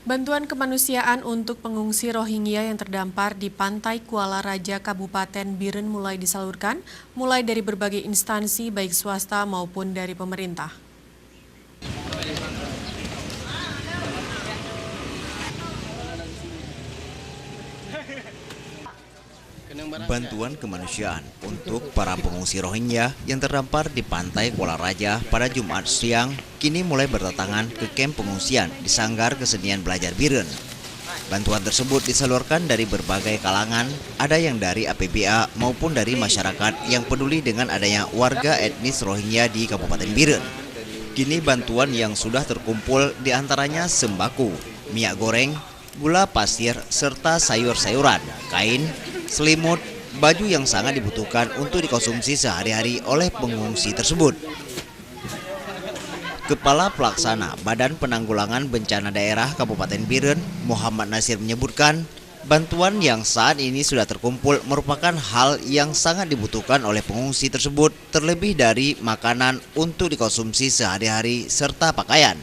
Bantuan kemanusiaan untuk pengungsi Rohingya yang terdampar di Pantai Kuala Raja Kabupaten Biren mulai disalurkan, mulai dari berbagai instansi baik swasta maupun dari pemerintah. Bantuan kemanusiaan untuk para pengungsi Rohingya yang terdampar di Pantai Kuala Raja pada Jumat siang kini mulai berdatangan ke kamp pengungsian di Sanggar Kesenian Belajar Biren. Bantuan tersebut disalurkan dari berbagai kalangan, ada yang dari APBA maupun dari masyarakat yang peduli dengan adanya warga etnis Rohingya di Kabupaten Biren. Kini bantuan yang sudah terkumpul diantaranya sembako, minyak goreng, gula pasir, serta sayur-sayuran, kain, selimut, baju yang sangat dibutuhkan untuk dikonsumsi sehari-hari oleh pengungsi tersebut. Kepala Pelaksana Badan Penanggulangan Bencana Daerah Kabupaten Biren, Muhammad Nasir menyebutkan, bantuan yang saat ini sudah terkumpul merupakan hal yang sangat dibutuhkan oleh pengungsi tersebut, terlebih dari makanan untuk dikonsumsi sehari-hari serta pakaian.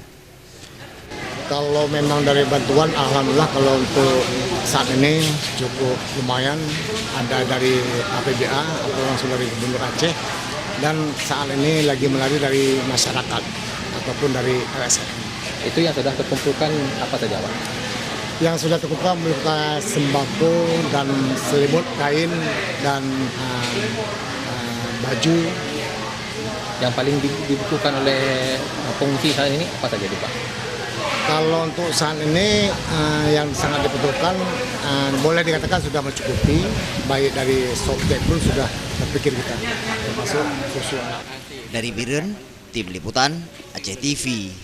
Kalau memang dari bantuan, alhamdulillah kalau untuk saat ini cukup lumayan, ada dari APBA atau langsung dari Gubernur Aceh, dan saat ini lagi melalui dari masyarakat ataupun dari LSM. Itu yang sudah terkumpulkan apa saja, Pak? Yang sudah terkumpulkan berupa sembako dan selimut, kain, dan baju. Yang paling dibutuhkan oleh pengungsi saat ini apa saja, Pak? Kalau untuk saat ini yang sangat dibutuhkan boleh dikatakan sudah mencukupi, baik dari subjek pun sudah terpikir kita, termasuk susu anak. Dari Biren, Tim Liputan Aceh TV.